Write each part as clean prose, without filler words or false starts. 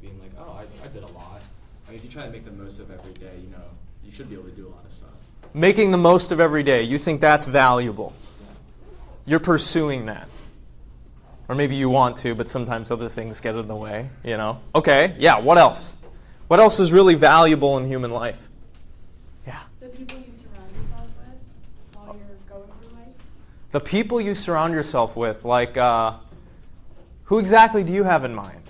being like, oh, I did a lot. Like, if you try to make the most of every day, you should be able to do a lot of stuff. Making the most of every day, you think that's valuable. You're pursuing that. Or maybe you want to, but sometimes other things get in the way, Okay, yeah, what else? What else is really valuable in human life? Yeah. The people you surround yourself with while you're going through life. The people you surround yourself with, like, who exactly do you have in mind?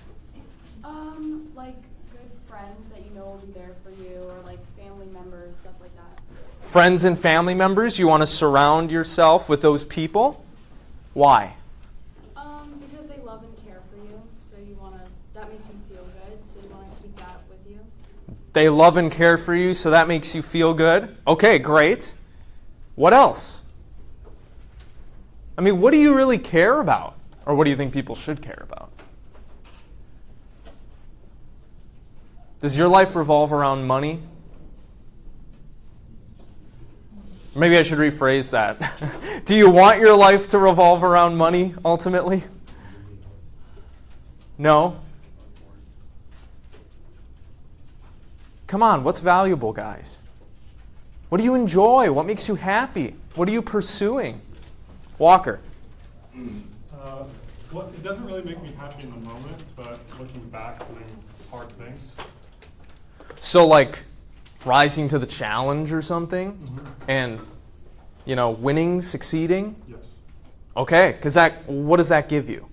Like good friends that you know will be there for you, or like family members, stuff like that. Friends and family members, you want to surround yourself with those people? Why? Because they love and care for you, so that makes you feel good, so you want to keep that with you. They love and care for you, so that makes you feel good? Okay, great. What else? I mean, what do you really care about? Or what do you think people should care about? Does your life revolve around money? Maybe I should rephrase that. Do you want your life to revolve around money, ultimately? No? Come on, what's valuable, guys? What do you enjoy? What makes you happy? What are you pursuing? Walker. Well, it doesn't really make me happy in the moment, but looking back, doing hard things. So, like, rising to the challenge or something? Mm-hmm. And, winning, succeeding? Yes. Okay, because what does that give you?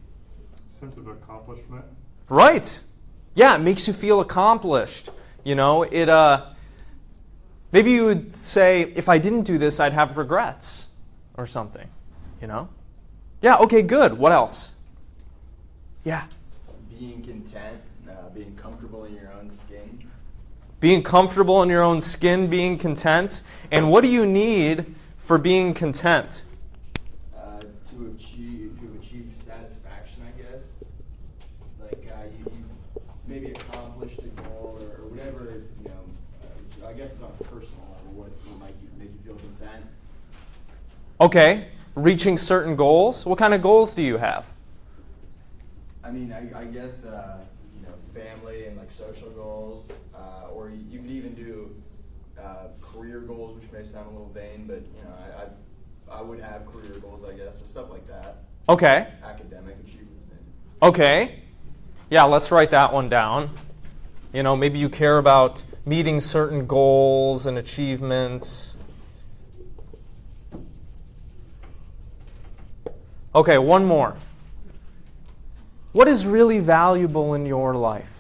Sense of accomplishment. Right. Yeah, it makes you feel accomplished. Maybe you would say, if I didn't do this, I'd have regrets or something, Yeah, okay, good. What else? Yeah. Being content, being comfortable in your own skin. Being comfortable in your own skin, being content. And what do you need for being content? To achieve satisfaction, I guess. Like you maybe accomplished a goal or whatever, I guess it's on a personal level, what might make you feel content. Okay, reaching certain goals. What kind of goals do you have? I mean, I guess, family and like social goals, or you could even do career goals, which may sound a little vain, but I would have career goals, I guess, or stuff like that. Okay. Academic achievements, maybe. Okay. Yeah, let's write that one down. Maybe you care about meeting certain goals and achievements. Okay, one more. What is really valuable in your life?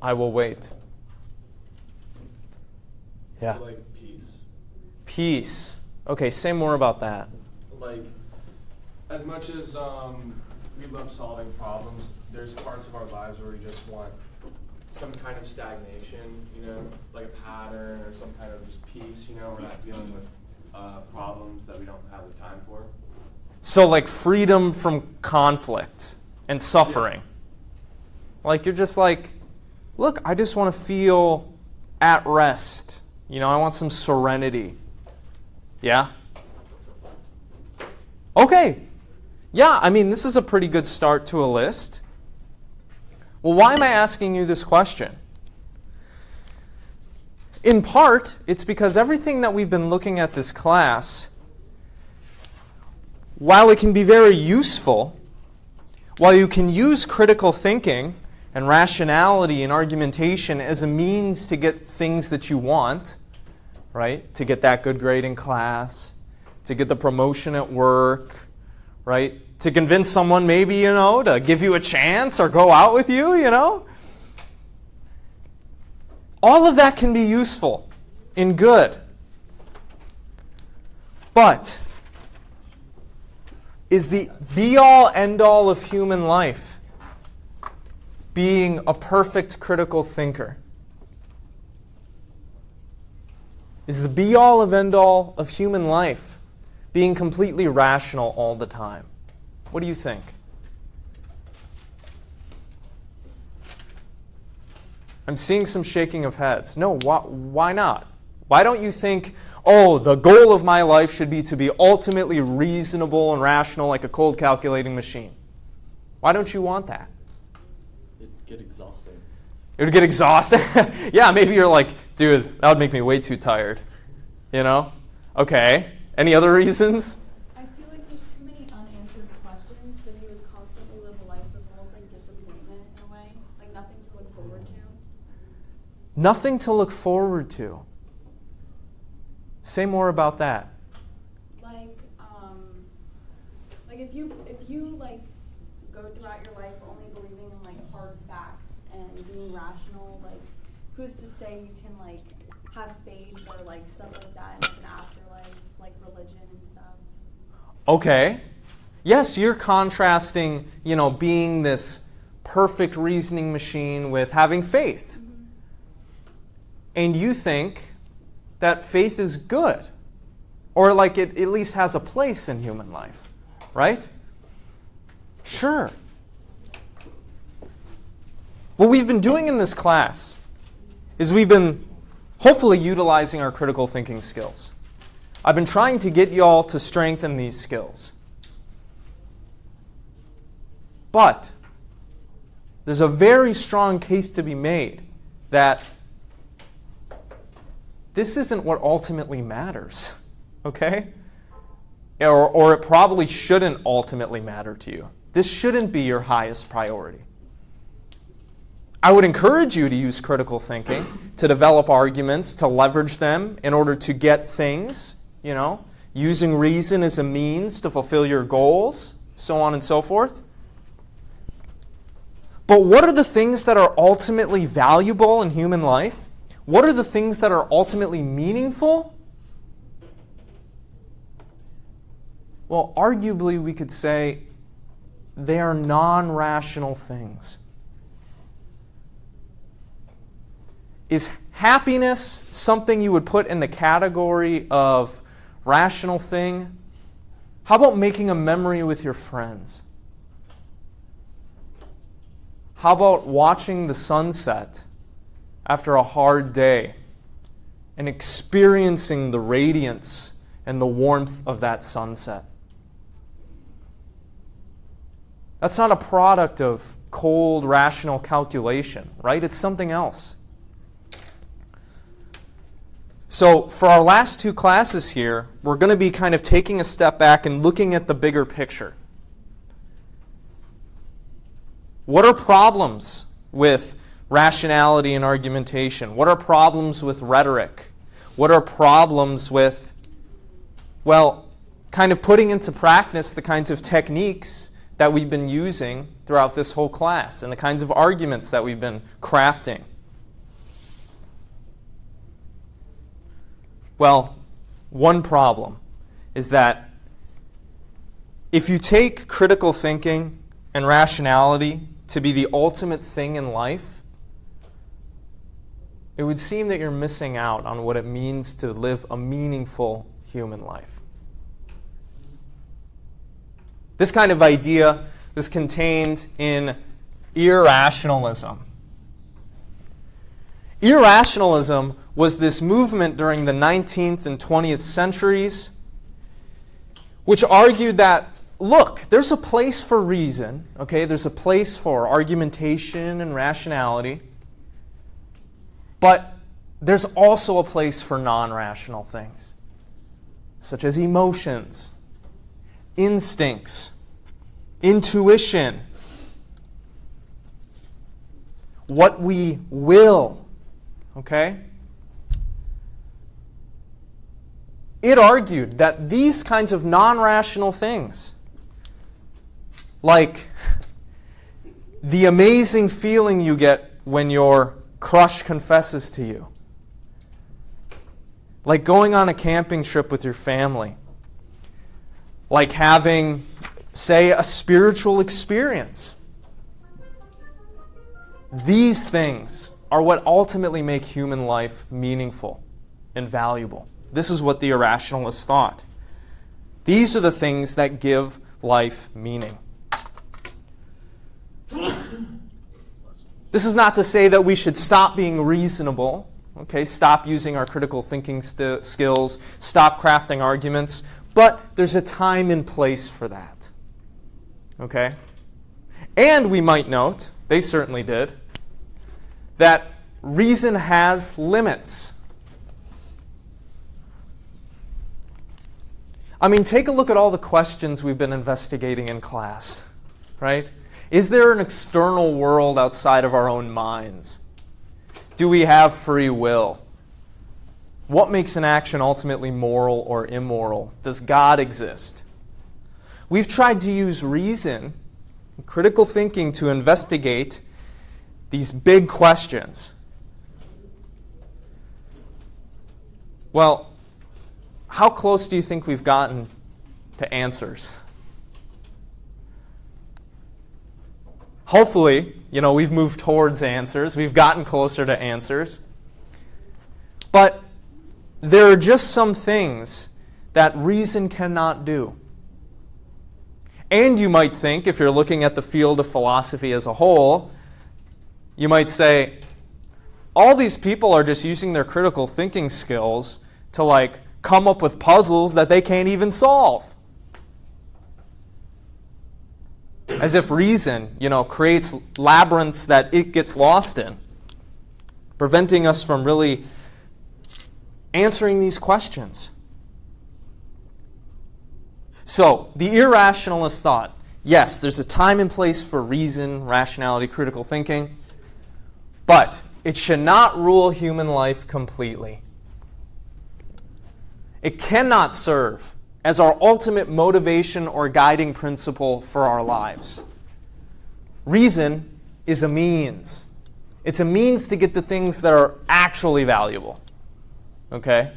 I will wait. Yeah. Like peace. Peace. Okay, say more about that. Like, as much as we love solving problems, there's parts of our lives where we just want some kind of stagnation, like a pattern or some kind of just peace, we're not dealing with problems that we don't have the time for. So like freedom from conflict and suffering. Yeah. Like you're just like, look, I just want to feel at rest. I want some serenity. Yeah? Okay. Yeah, I mean, this is a pretty good start to a list. Well, why am I asking you this question? In part, it's because everything that we've been looking at this class, while it can be very useful, while you can use critical thinking and rationality and argumentation as a means to get things that you want, right? To get that good grade in class, to get the promotion at work, right? To convince someone maybe, to give you a chance or go out with you, All of that can be useful and good. But is the be-all, end-all of human life being a perfect critical thinker? Is the be-all of end-all of human life being completely rational all the time? What do you think? I'm seeing some shaking of heads. No, why not? Why don't you think, oh, the goal of my life should be to be ultimately reasonable and rational like a cold calculating machine? Why don't you want that? It'd get exhausting. It would get exhausting? Yeah, maybe you're like, dude, that would make me way too tired. You know? Okay. Any other reasons? I feel like there's too many unanswered questions, so you would constantly live a life of almost like disappointment in a way, like nothing to look forward to. Nothing to look forward to. Say more about that. Like if you like go throughout your life only believing in like hard facts and being rational, like who's to say you can like have faith or like stuff like that in like an afterlife, like religion and stuff? Okay. Yes, you're contrasting, being this perfect reasoning machine with having faith. Mm-hmm. And you think that faith is good, or like it at least has a place in human life, right? Sure. What we've been doing in this class is we've been hopefully utilizing our critical thinking skills. I've been trying to get y'all to strengthen these skills. But there's a very strong case to be made that this isn't what ultimately matters, okay? Or it probably shouldn't ultimately matter to you. This shouldn't be your highest priority. I would encourage you to use critical thinking, to develop arguments, to leverage them in order to get things, using reason as a means to fulfill your goals, so on and so forth. But what are the things that are ultimately valuable in human life? What are the things that are ultimately meaningful? Well, arguably we could say they are non-rational things. Is happiness something you would put in the category of rational thing? How about making a memory with your friends? How about watching the sunset after a hard day and experiencing the radiance and the warmth of that sunset? That's not a product of cold, rational calculation, right? It's something else. So for our last two classes here, we're going to be kind of taking a step back and looking at the bigger picture. What are problems with rationality and argumentation? What are problems with rhetoric? What are problems with, kind of putting into practice the kinds of techniques that we've been using throughout this whole class and the kinds of arguments that we've been crafting? Well, one problem is that if you take critical thinking and rationality to be the ultimate thing in life, it would seem that you're missing out on what it means to live a meaningful human life. This kind of idea is contained in irrationalism. Irrationalism was this movement during the 19th and 20th centuries which argued that, look, there's a place for reason, okay? There's a place for argumentation and rationality, but there's also a place for non-rational things, such as emotions, instincts, intuition, what we will, okay? It argued that these kinds of non-rational things, like the amazing feeling you get when your crush confesses to you, like going on a camping trip with your family, like having, say, a spiritual experience. These things are what ultimately make human life meaningful and valuable. This is what the irrationalists thought. These are the things that give life meaning. This is not to say that we should stop being reasonable, Okay, stop using our critical thinking skills, stop crafting arguments, but there's a time and place for that. Okay? And we might note, they certainly did, that reason has limits. I mean, take a look at all the questions we've been investigating in class, right? Is there an external world outside of our own minds? Do we have free will? What makes an action ultimately moral or immoral? Does God exist? We've tried to use reason, critical thinking, to investigate these big questions. Well, how close do you think we've gotten to answers? Hopefully, we've moved towards answers. We've gotten closer to answers. But there are just some things that reason cannot do. And you might think, if you're looking at the field of philosophy as a whole, you might say, all these people are just using their critical thinking skills to come up with puzzles that they can't even solve. As if reason, creates labyrinths that it gets lost in, preventing us from really answering these questions. So, the irrationalist thought, yes, there's a time and place for reason, rationality, critical thinking, but it should not rule human life completely. It cannot serve as our ultimate motivation or guiding principle for our lives. Reason is a means. It's a means to get the things that are actually valuable. Okay?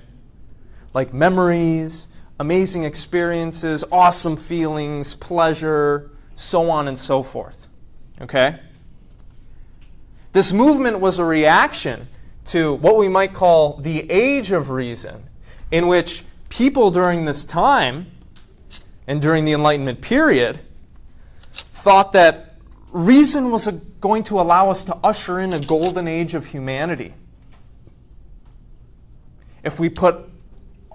Like memories, amazing experiences, awesome feelings, pleasure, so on and so forth. Okay? This movement was a reaction to what we might call the age of reason, in which people during this time and during the Enlightenment period thought that reason was going to allow us to usher in a golden age of humanity. If we put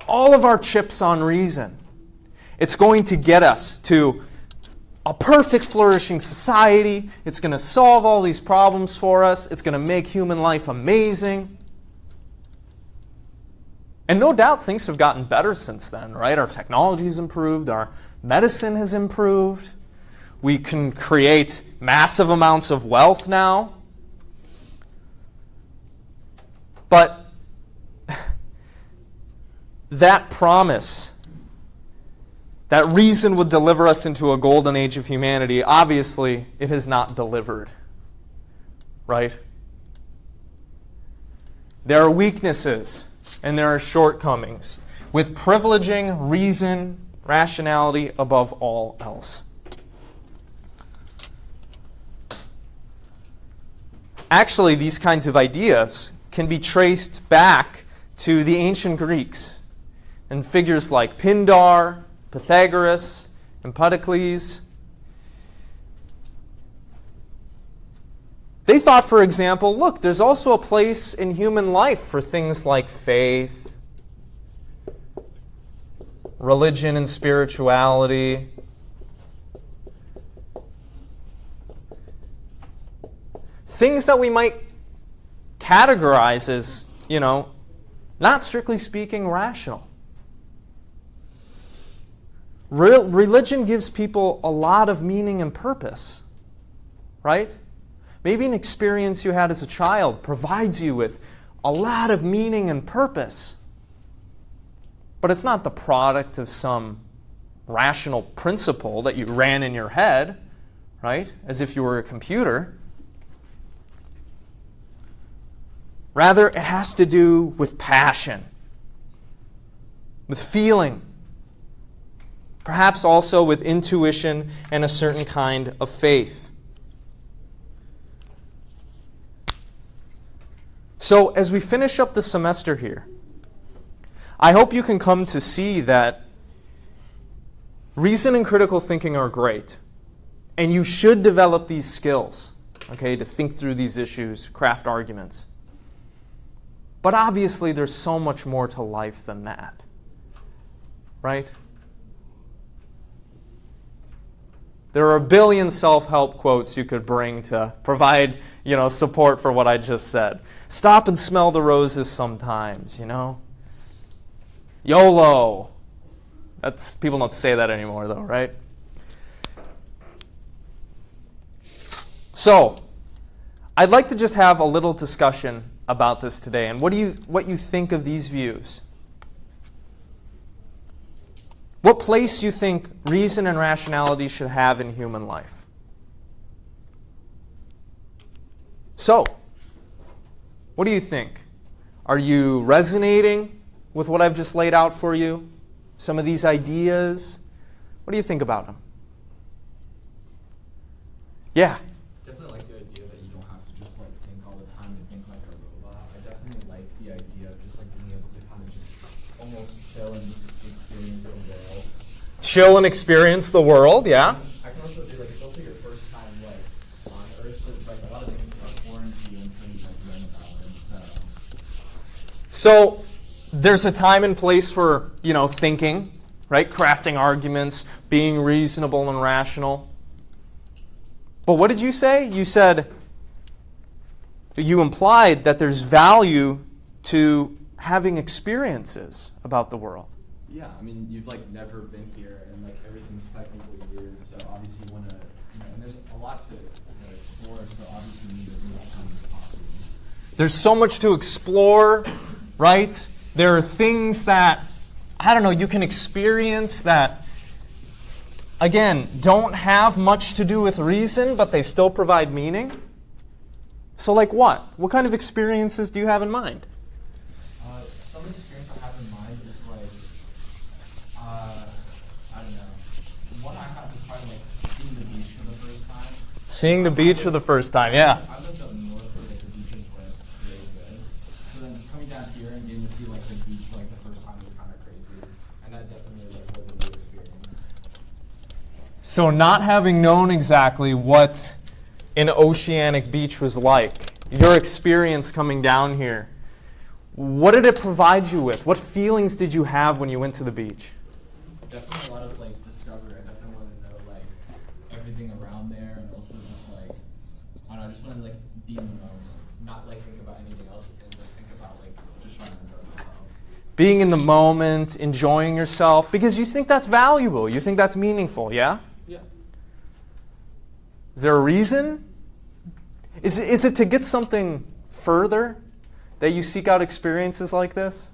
all of our chips on reason, it's going to get us to a perfect flourishing society. It's going to solve all these problems for us. It's going to make human life amazing. And no doubt things have gotten better since then, right? Our technology has improved. Our medicine has improved. We can create massive amounts of wealth now. But that promise, that reason would deliver us into a golden age of humanity, obviously it has not delivered, right? There are weaknesses and there are shortcomings with privileging reason, rationality above all else. Actually, these kinds of ideas can be traced back to the ancient Greeks and figures like Pindar, Pythagoras, Empedocles. They thought, for example, look, there's also a place in human life for things like faith, religion and spirituality, things that we might categorize as, not strictly speaking rational. Religion gives people a lot of meaning and purpose, right? Maybe an experience you had as a child provides you with a lot of meaning and purpose. But it's not the product of some rational principle that you ran in your head, right? As if you were a computer. Rather, it has to do with passion, with feeling, perhaps also with intuition and a certain kind of faith. So, as we finish up the semester here, I hope you can come to see that reason and critical thinking are great, and you should develop these skills, okay, to think through these issues, craft arguments. But obviously there's so much more to life than that. Right? There are a billion self-help quotes you could bring to provide, support for what I just said. Stop and smell the roses sometimes, YOLO. People don't say that anymore though, right? So, I'd like to just have a little discussion about this today and what you think of these views. What place you think reason and rationality should have in human life? So, what do you think? Are you resonating with what I've just laid out for you? Some of these ideas? What do you think about them? Yeah. Definitely like the idea that you don't have to just think all the time and think like a robot. I definitely like the idea of just being able to kind of just almost chill and just experience the world. Chill and experience the world, yeah. I can also do it's also your first time on Earth, so a lot of things are foreign to you until you learn about them. So there's a time and place for, thinking, right? Crafting arguments, being reasonable and rational. But what did you say? You implied that there's value to having experiences about the world. Yeah, I mean, you've never been here, and everything's technically new. So obviously, you want to, and there's a lot to explore. So obviously, you need as much time as possible. There's so much to explore, right? There are things that you can experience that, again, don't have much to do with reason, but they still provide meaning. So, what? What kind of experiences do you have in mind? Some experience I have in mind is I don't know. One I have is probably seeing the beach for the first time. Seeing the beach for the first time, yeah. I lived up north where the beaches were really good. So then coming down here and getting to see the beach the first time was kind of crazy. And that definitely was a new experience. So not having known exactly what an oceanic beach was like, your experience coming down here, what did it provide you with? What feelings did you have when you went to the beach? Definitely a lot of discovery. I definitely want to know everything around there, and also just I don't know, I just want to be in the moment, not think about anything else, and just think about just trying to enjoy myself. Being in the moment, enjoying yourself, because you think that's valuable. You think that's meaningful, yeah? Yeah. Is there a reason? Is it to get something further that you seek out experiences like this?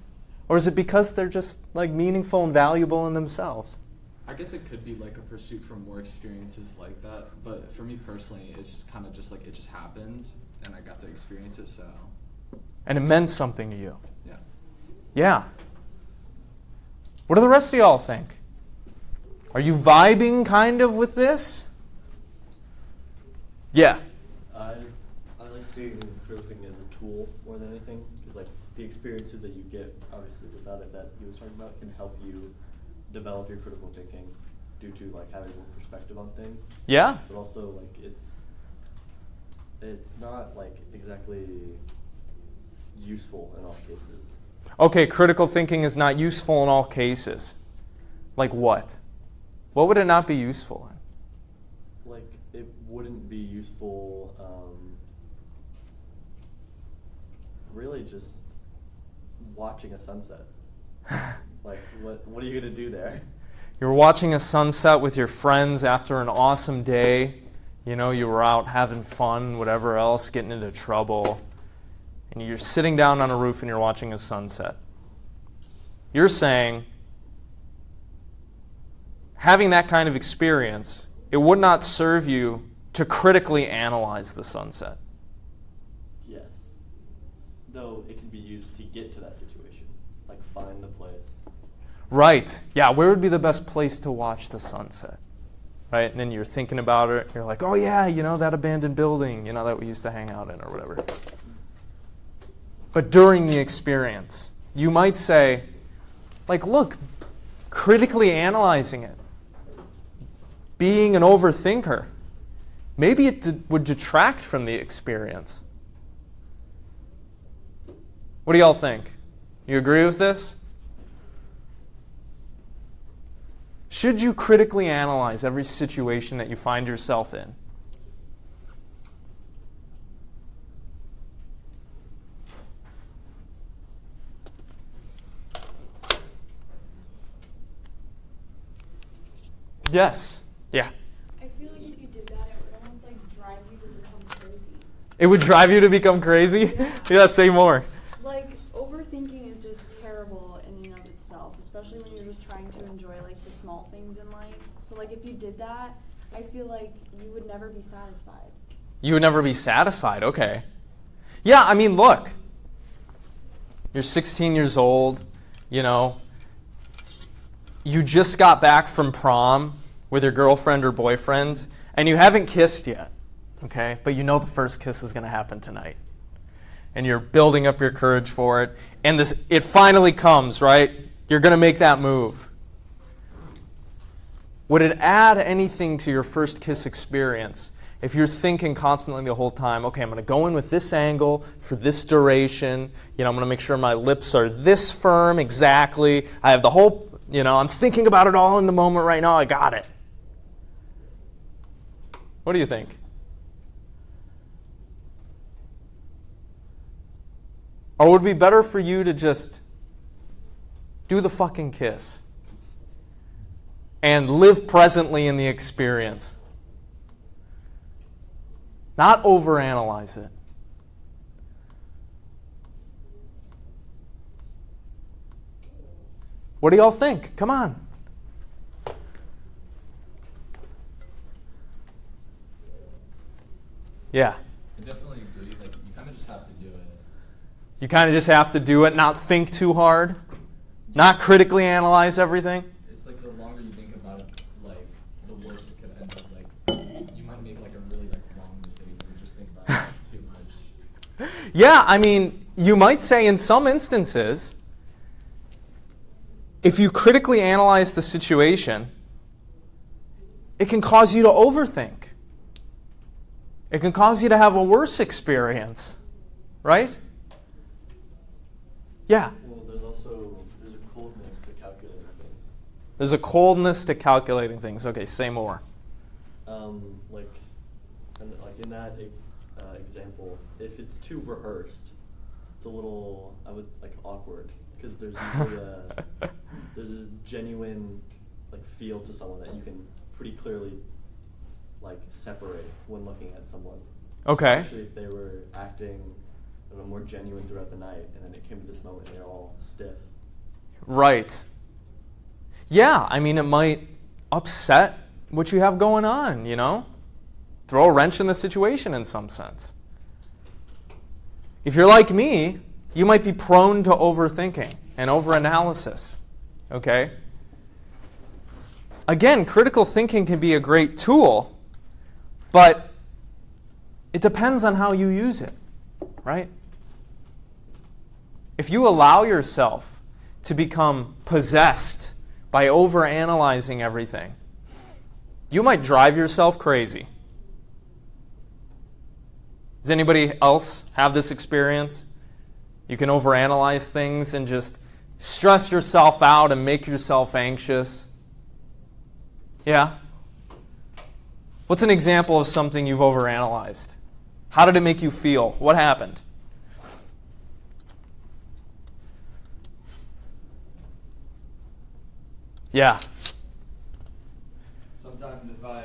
Or is it because they're just meaningful and valuable in themselves? I guess it could be a pursuit for more experiences like that, but for me personally, it's kind of just it just happened, and I got to experience it, so. And it meant something to you? Yeah. Yeah. What do the rest of y'all think? Are you vibing kind of with this? Yeah. I like seeing critical thinking as a tool more than anything, because the experiences that you get, obviously without it, that he was talking about, can help you develop your critical thinking due to having more perspective on things. Yeah. But also it's not exactly useful in all cases. Okay, critical thinking is not useful in all cases. Like what? What would it not be useful in? It wouldn't be useful, really just watching a sunset. What are you going to do there? You're watching a sunset with your friends after an awesome day. You were out having fun, whatever else, getting into trouble. And you're sitting down on a roof and you're watching a sunset. You're saying, having that kind of experience, it would not serve you to critically analyze the sunset. Yes. Though it can be used to get to that situation. Find the place. Right. Yeah, where would be the best place to watch the sunset? Right? And then you're thinking about it. You're like, oh yeah, that abandoned building, that we used to hang out in or whatever. But during the experience, you might say, look, critically analyzing it, being an overthinker, maybe it would detract from the experience. What do y'all think? You agree with this? Should you critically analyze every situation that you find yourself in? Yes. Yeah. I feel like if you did that, it would almost like drive you to become crazy. It would drive you to become crazy? Yeah. Yeah, say more. Like, overthinking is just terrible in and of itself, especially when you're just trying to enjoy like the small things in life. So like if you did that, I feel like you would never be satisfied. You would never be satisfied, okay. Yeah, I mean, look. You're 16 years old, you know. You just got back from prom with your girlfriend or boyfriend, and you haven't kissed yet, okay? But you know the first kiss is going to happen tonight. And you're building up your courage for it. And it finally comes, right? You're going to make that move. Would it add anything to your first kiss experience if you're thinking constantly the whole time, okay, I'm going to go in with this angle for this duration. I'm going to make sure my lips are this firm exactly. I have the whole, I'm thinking about it all in the moment right now. I got it. What do you think? Or would it be better for you to just do the fucking kiss and live presently in the experience? Not overanalyze it. What do y'all think? Come on. Yeah. I definitely agree. Like, you kind of just have to do it. You kind of just have to do it, not think too hard, not critically analyze everything. It's like the longer you think about it, like, the worse it could end up. Like, you might make like a really like wrong mistake if you just think about it too much. Yeah, I mean, you might say in some instances, if you critically analyze the situation, it can cause you to overthink. It can cause you to have a worse experience, right? Yeah. Well, there's a coldness to calculating things. There's a coldness to calculating things. Okay, say more. Like in that example, if it's too rehearsed, it's a little awkward because there's usually there's a genuine feel to someone that you can pretty clearly separate when looking at someone. Okay. Especially if they were acting more genuine throughout the night, and then it came to this moment and they're all stiff. Right. Yeah, I mean, it might upset what you have going on, Throw a wrench in the situation in some sense. If you're like me, you might be prone to overthinking and overanalysis, okay? Again, critical thinking can be a great tool, but it depends on how you use it, right? If you allow yourself to become possessed by overanalyzing everything, you might drive yourself crazy. Does anybody else have this experience? You can overanalyze things and just stress yourself out and make yourself anxious. Yeah? What's an example of something you've overanalyzed? How did it make you feel? What happened? Yeah. Sometimes if I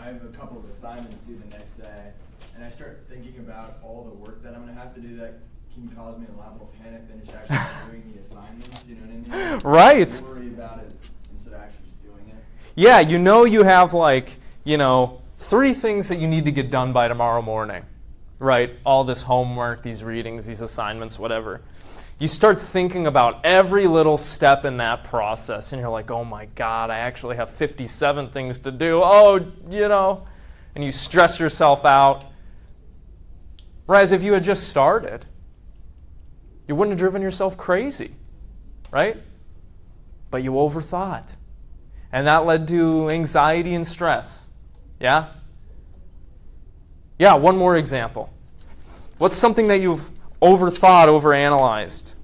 have a couple of assignments due the next day, and I start thinking about all the work that I'm going to have to do, that can cause me a lot more panic than just actually doing the assignments, you know what I mean? Right. I worry about it instead of actually just doing it. Yeah, you have 3 things that you need to get done by tomorrow morning, right? All this homework, these readings, these assignments, whatever. You start thinking about every little step in that process, and you're like, oh my God, I actually have 57 things to do. And you stress yourself out. Whereas if you had just started, you wouldn't have driven yourself crazy, right? But you overthought. And that led to anxiety and stress. Yeah? Yeah, one more example. What's something that you've overthought, overanalyzed?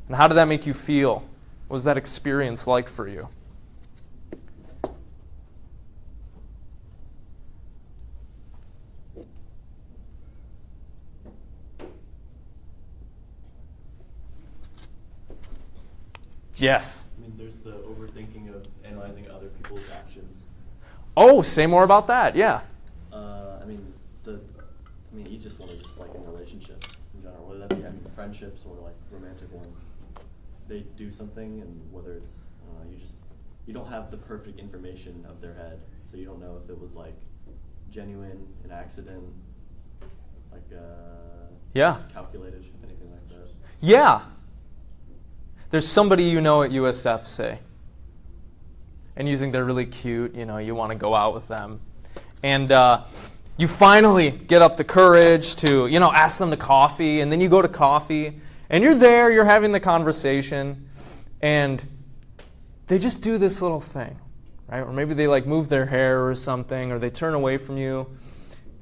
And how did that make you feel? What was that experience like for you? Yes. I mean, there's the overthinking of analyzing other people's actions. Oh, say more about that. Yeah. I mean, each just want to just like in relationships in general, whether that be having friendships or like romantic ones. They do something, and whether it's you don't have the perfect information of their head, so you don't know if it was like genuine, an accident, like Yeah. calculated, anything like that. Yeah. There's somebody you know at USF, say, and you think they're really cute, you want to go out with them. And you finally get up the courage to, ask them to coffee, and then you go to coffee, and you're there, you're having the conversation, and they just do this little thing, right? Or maybe they move their hair or something, or they turn away from you,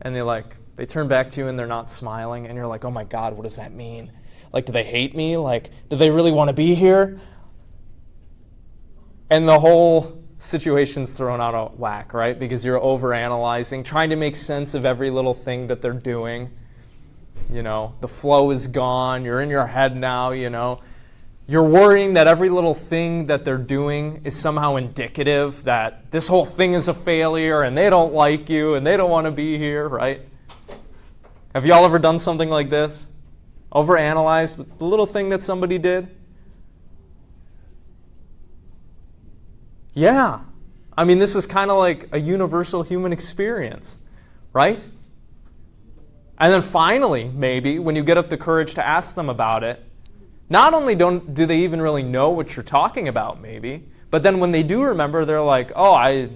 and they turn back to you and they're not smiling, and you're like, oh my God, what does that mean? Do they hate me? Do they really want to be here? And the whole situation's thrown out of whack, right? Because you're overanalyzing, trying to make sense of every little thing that they're doing. The flow is gone. You're in your head now, You're worrying that every little thing that they're doing is somehow indicative that this whole thing is a failure and they don't like you and they don't want to be here, right? Have y'all ever done something like this? Overanalyzed the little thing that somebody did? Yeah. I mean, this is kind of like a universal human experience, right? And then finally, maybe, when you get up the courage to ask them about it, not only do they even really know what you're talking about, maybe, but then when they do remember, they're like, oh, I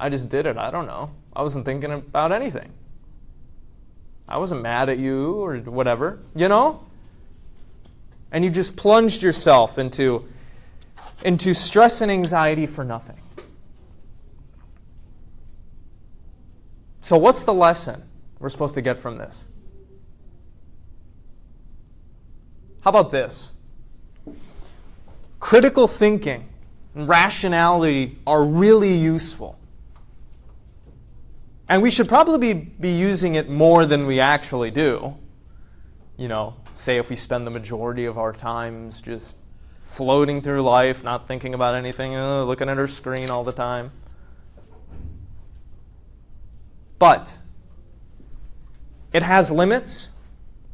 just did it. I don't know. I wasn't thinking about anything. I wasn't mad at you or whatever, And you just plunged yourself into stress and anxiety for nothing. So what's the lesson we're supposed to get from this? How about this? Critical thinking and rationality are really useful. And we should probably be using it more than we actually do. Say if we spend the majority of our times just floating through life, not thinking about anything, looking at our screen all the time. But it has limits,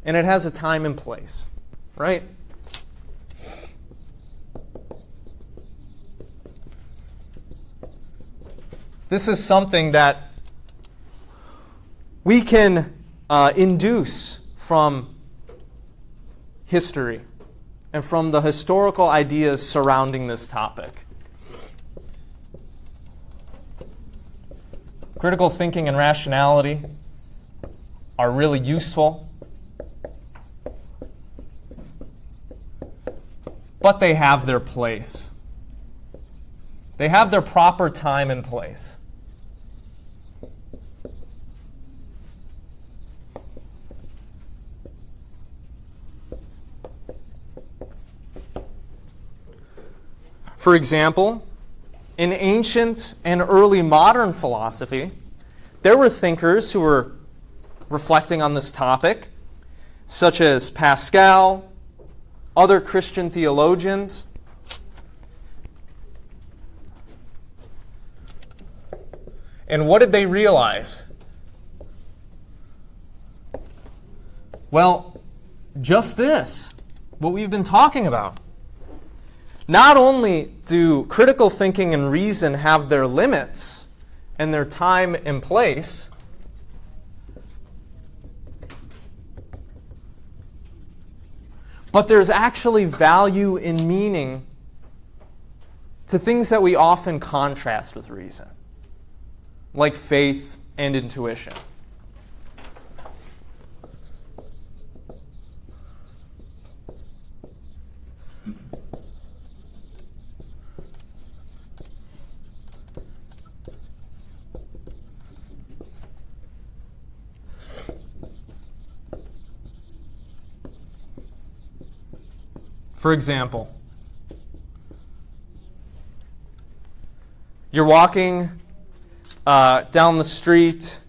and it has a time and place, right? This is something that we can induce from history and from the historical ideas surrounding this topic. Critical thinking and rationality are really useful, but they have their place. They have their proper time and place. For example, in ancient and early modern philosophy, there were thinkers who were reflecting on this topic, such as Pascal, other Christian theologians. And what did they realize? Well, just this, what we've been talking about. Not only do critical thinking and reason have their limits and their time and place, but there's actually value in meaning to things that we often contrast with reason, like faith and intuition. For example, you're walking down the street,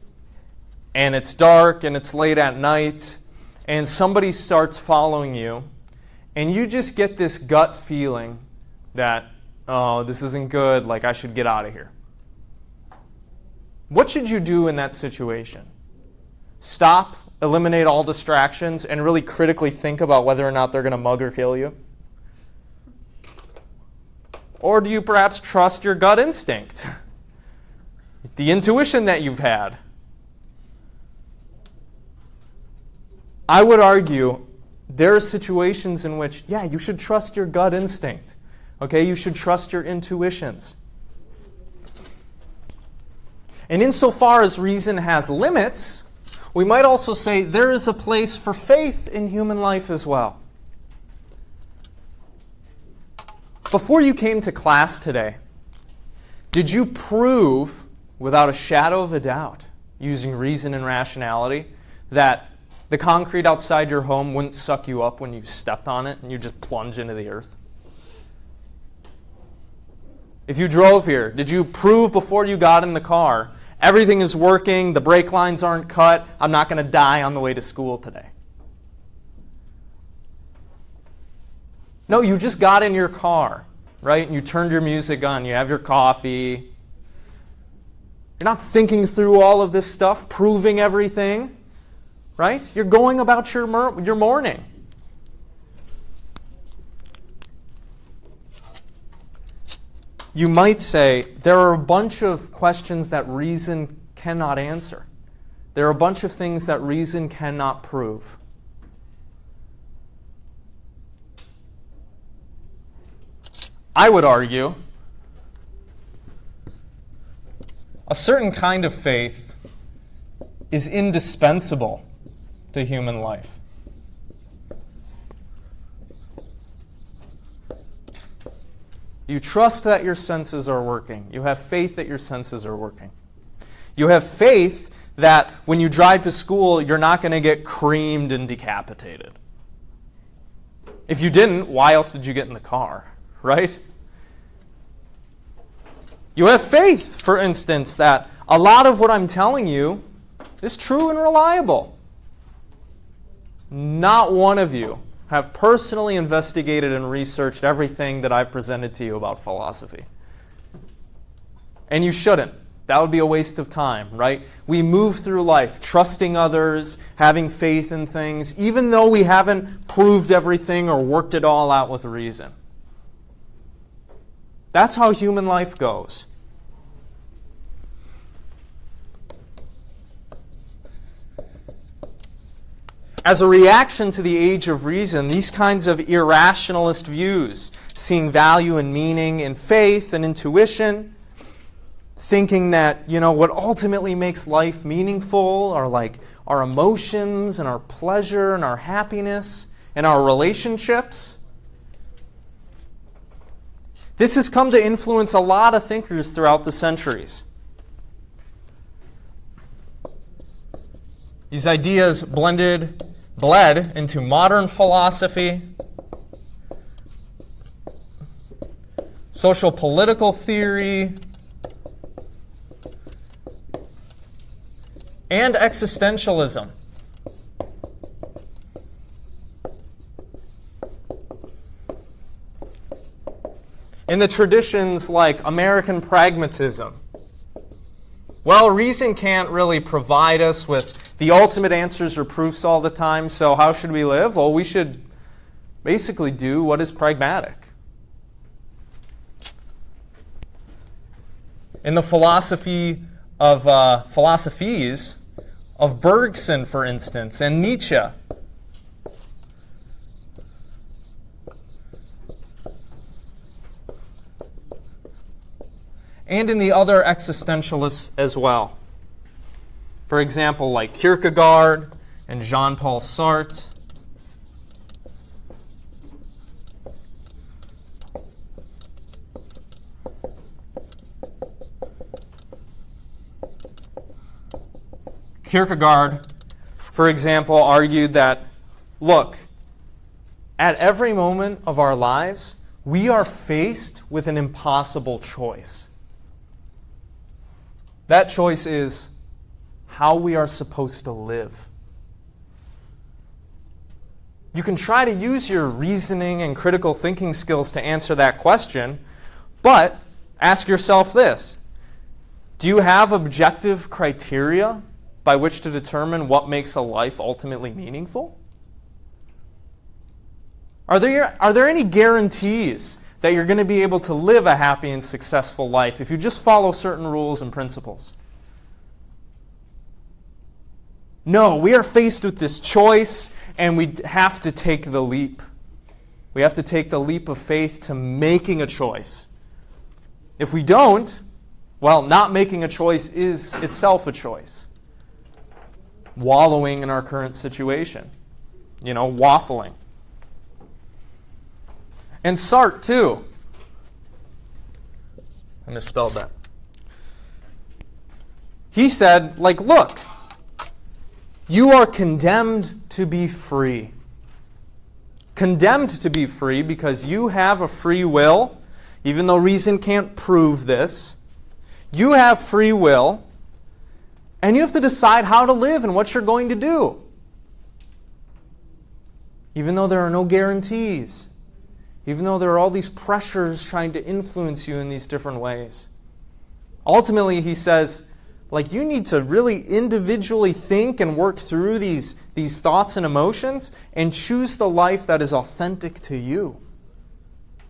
and it's dark, and it's late at night, and somebody starts following you, and you just get this gut feeling that, oh, this isn't good, like I should get out of here. What should you do in that situation? Stop, eliminate all distractions, and really critically think about whether or not they're going to mug or kill you? Or do you perhaps trust your gut instinct? The intuition that you've had? I would argue there are situations in which, yeah, you should trust your gut instinct. Okay, you should trust your intuitions. And insofar as reason has limits, we might also say there is a place for faith in human life as well. Before you came to class today, did you prove, without a shadow of a doubt, using reason and rationality, that the concrete outside your home wouldn't suck you up when you stepped on it and you just plunge into the earth? If you drove here, did you prove before you got in the car, everything is working, the brake lines aren't cut, I'm not going to die on the way to school today? No, you just got in your car, right? And you turned your music on, you have your coffee. You're not thinking through all of this stuff, proving everything, right? You're going about your morning. You might say, there are a bunch of questions that reason cannot answer. There are a bunch of things that reason cannot prove. I would argue a certain kind of faith is indispensable to human life. You trust that your senses are working. You have faith that your senses are working. You have faith that when you drive to school, you're not going to get creamed and decapitated. If you didn't, why else did you get in the car, right? You have faith, for instance, that a lot of what I'm telling you is true and reliable. Not one of you have personally investigated and researched everything that I've presented to you about philosophy. And you shouldn't. That would be a waste of time, right? We move through life trusting others, having faith in things, even though we haven't proved everything or worked it all out with reason. That's how human life goes. As a reaction to the age of reason, these kinds of irrationalist views, seeing value and meaning in faith and intuition, thinking that, what ultimately makes life meaningful are like our emotions and our pleasure and our happiness and our relationships. This has come to influence a lot of thinkers throughout the centuries. These ideas bled into modern philosophy, social political theory, and existentialism. In the traditions like American pragmatism, well, reason can't really provide us with the ultimate answers or proofs all the time, so how should we live? Well, we should basically do what is pragmatic. In the philosophies of Bergson, for instance, and Nietzsche, and in the other existentialists as well. For example, like Kierkegaard and Jean-Paul Sartre. Kierkegaard, for example, argued that, look, at every moment of our lives, we are faced with an impossible choice. That choice is how we are supposed to live. You can try to use your reasoning and critical thinking skills to answer that question, but ask yourself this. Do you have objective criteria by which to determine what makes a life ultimately meaningful? Are there any guarantees that you're going to be able to live a happy and successful life if you just follow certain rules and principles? No, we are faced with this choice, and we have to take the leap. We have to take the leap of faith to making a choice. If we don't, well, not making a choice is itself a choice. Wallowing in our current situation. Waffling. And Sartre, too. I misspelled that. He said, look, you are condemned to be free. Condemned to be free because you have a free will, even though reason can't prove this. You have free will, and you have to decide how to live and what you're going to do. Even though there are no guarantees. Even though there are all these pressures trying to influence you in these different ways. Ultimately, he says, you need to really individually think and work through these thoughts and emotions and choose the life that is authentic to you.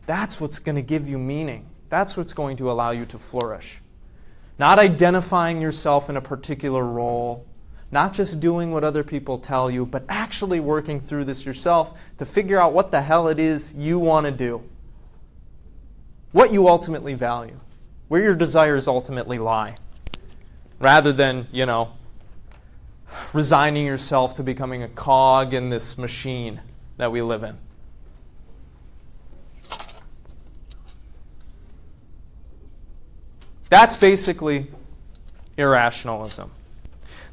That's what's going to give you meaning. That's what's going to allow you to flourish. Not identifying yourself in a particular role, not just doing what other people tell you, but actually working through this yourself to figure out what the hell it is you want to do. What you ultimately value. Where your desires ultimately lie. Rather than, resigning yourself to becoming a cog in this machine that we live in. That's basically irrationalism.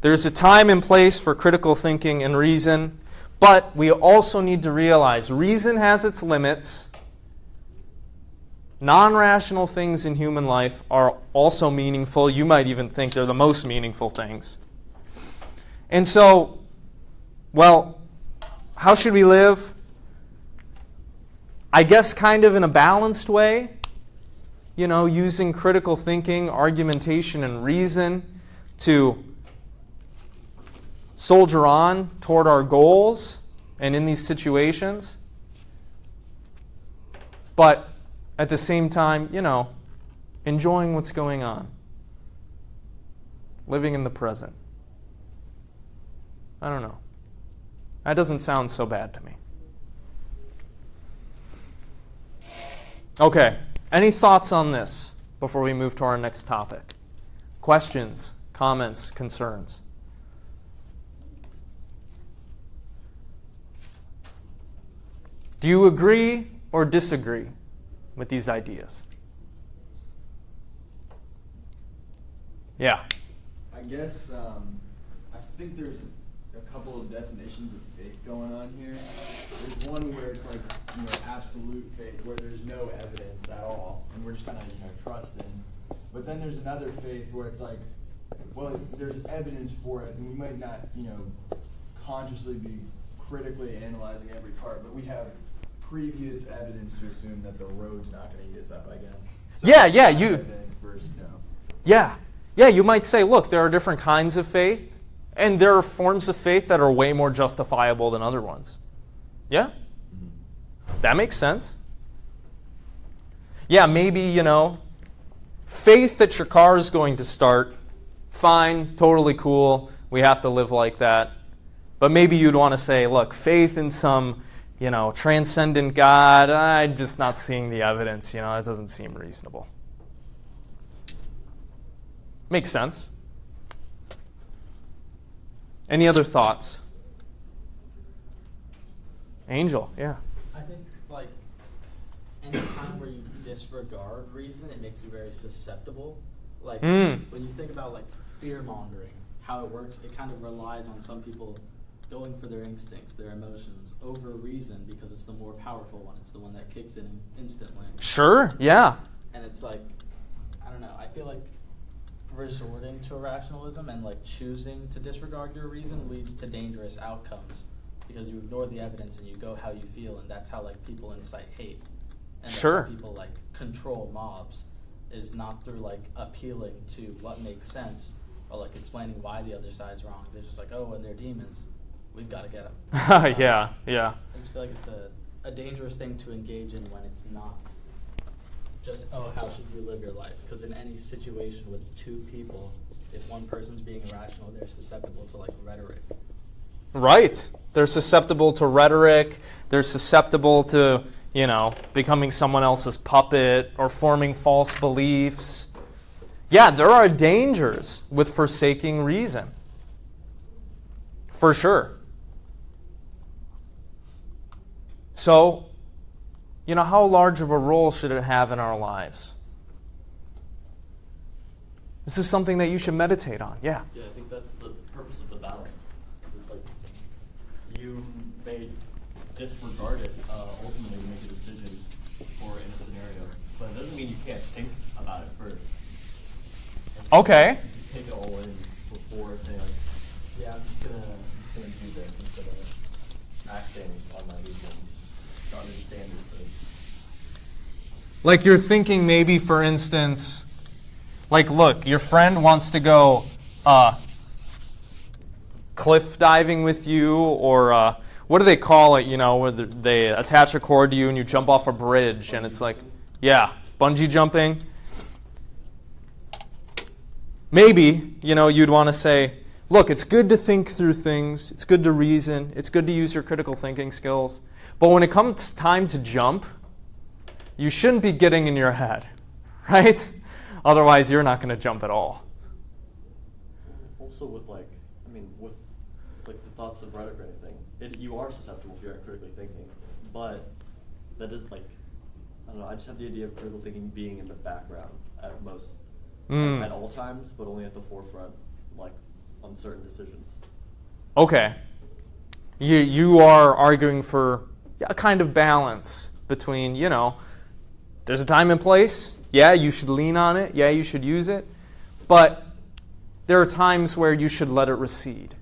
There's a time and place for critical thinking and reason, but we also need to realize reason has its limits. Non-rational things in human life are also meaningful. You might even think they're the most meaningful things. And so, how should we live? I guess kind of in a balanced way. Using critical thinking, argumentation, and reason to soldier on toward our goals and in these situations. But at the same time, enjoying what's going on. Living in the present. I don't know. That doesn't sound so bad to me. Okay, any thoughts on this before we move to our next topic? Questions, comments, concerns? Do you agree or disagree with these ideas? Yeah. I guess I think there's a couple of definitions of faith going on here. There's one where it's absolute faith, where there's no evidence at all, and we're just kind of trusting. But then there's another faith where it's there's evidence for it, and we might not consciously be critically analyzing every part, but we have previous evidence to assume that the road's not going to eat us up, I guess. So evidence versus no. Yeah, you might say, look, there are different kinds of faith, and there are forms of faith that are way more justifiable than other ones. Yeah? Mm-hmm. That makes sense. Yeah, maybe, faith that your car is going to start, fine, totally cool, we have to live like that. But maybe you'd want to say, look, faith in some, transcendent God, I'm just not seeing the evidence, it doesn't seem reasonable. Makes sense. Any other thoughts? Angel, yeah. I think, any time where you disregard reason, it makes you very susceptible. When you think about, fear-mongering, how it works, it kind of relies on some people going for their instincts, their emotions, over reason because it's the more powerful one. It's the one that kicks in instantly. Sure, yeah. And it's like, I don't know, I feel like resorting to rationalism and like choosing to disregard your reason leads to dangerous outcomes because you ignore the evidence and you go how you feel, and that's how like people incite hate. And that's Sure. how people like control mobs, is not through like appealing to what makes sense or like explaining why the other side's wrong. They're just like, oh, and they're demons, we've got to get them. Yeah, yeah. I just feel like it's a dangerous thing to engage in when it's not just, oh, how should you live your life? Because in any situation with two people, if one person's being irrational, they're susceptible to like rhetoric. Right. They're susceptible to rhetoric. They're susceptible to, becoming someone else's puppet or forming false beliefs. Yeah, there are dangers with forsaking reason. For sure. So, how large of a role should it have in our lives? This is something that you should meditate on. Yeah. Yeah, I think that's the purpose of the balance. 'Cause it's like you may disregard it ultimately to make a decision or in a scenario, but it doesn't mean you can't think about it first. Okay. You take it all in before saying, like, yeah, I'm just gonna do this instead of acting on my reason, not understanding it. Like you're thinking maybe, for instance, like, look, your friend wants to go cliff diving with you, or what do they call it, where they attach a cord to you and you jump off a bridge, and it's like, yeah, bungee jumping. Maybe, you'd want to say, look, it's good to think through things, it's good to reason, it's good to use your critical thinking skills, but when it comes time to jump, you shouldn't be getting in your head, right? Otherwise, you're not going to jump at all. Also with with the thoughts of rhetoric or anything, you are susceptible if you're critically thinking, but that is I don't know, I just have the idea of critical thinking being in the background at most, at all times, but only at the forefront, on certain decisions. Okay. You are arguing for a kind of balance between, there's a time and place. Yeah, you should lean on it. Yeah, you should use it. But there are times where you should let it recede.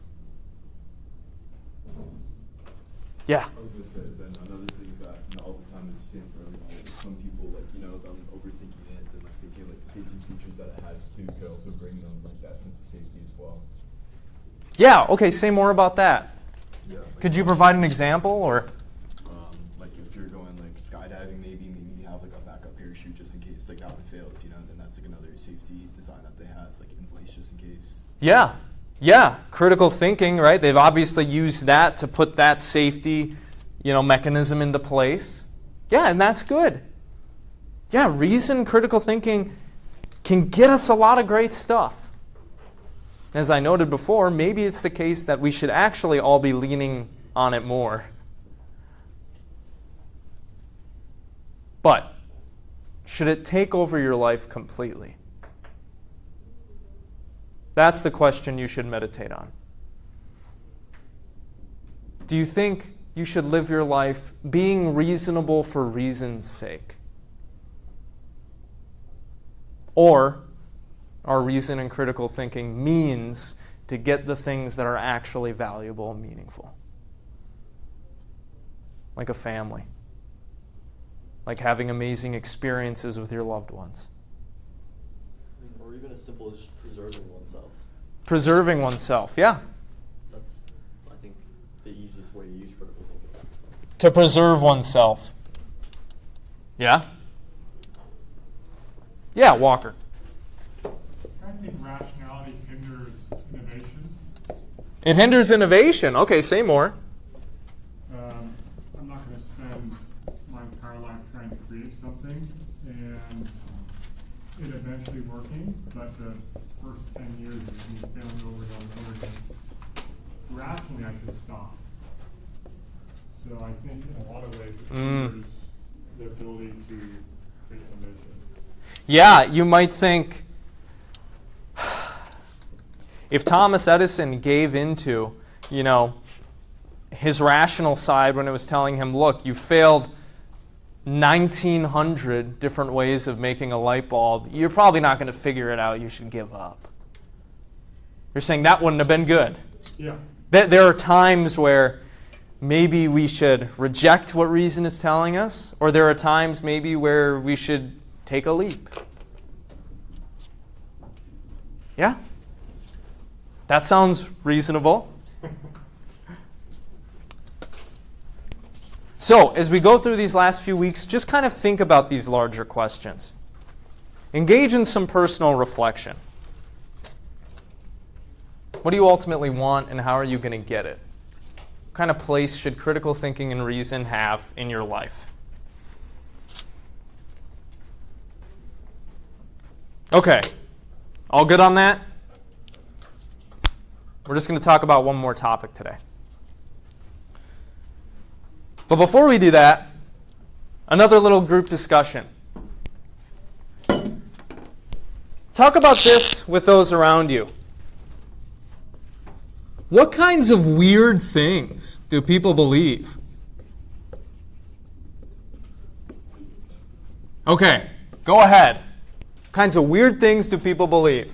Yeah. I was going to say, then another thing is that all the time is the same for everybody. Some people, them overthinking it, and thinking the safety features that it has too could also bring them that sense of safety as well. Yeah, okay, say more about that. Yeah. Could you provide an example, or? If you're going skydiving, maybe you have a backup parachute just in case that one fails, then that's another safety design that they have in place just in case. Yeah, critical thinking, right? They've obviously used that to put that safety, mechanism into place. Yeah, and that's good. Yeah, reason, critical thinking can get us a lot of great stuff. As I noted before, maybe it's the case that we should actually all be leaning on it more. But should it take over your life completely? That's the question you should meditate on. Do you think you should live your life being reasonable for reason's sake? Or are reason and critical thinking means to get the things that are actually valuable and meaningful? Like a family. Like having amazing experiences with your loved ones. Or even as simple as just preserving oneself. Preserving oneself, yeah. That's, I think, the easiest way to use critical thinking. To preserve oneself. Yeah? Yeah, Walker. I think rationality hinders innovation. It hinders innovation. Okay, say more. I'm not going to spend my entire life trying to create something and it eventually working, but the first 10 years of me failing over and over and over again. Rationally, I should stop. So I think in a lot of ways it hinders the ability to create innovation. Yeah, you might think, if Thomas Edison gave into, his rational side when it was telling him, look, you failed 1,900 different ways of making a light bulb. You're probably not going to figure it out. You should give up. You're saying that wouldn't have been good. Yeah. There are times where maybe we should reject what reason is telling us, or there are times maybe where we should take a leap. Yeah? That sounds reasonable. So, as we go through these last few weeks, just kind of think about these larger questions. Engage in some personal reflection. What do you ultimately want, and how are you going to get it? What kind of place should critical thinking and reason have in your life? Okay. All good on that? We're just going to talk about one more topic today. But before we do that, another little group discussion. Talk about this with those around you. What kinds of weird things do people believe? Okay, go ahead. What kinds of weird things do people believe?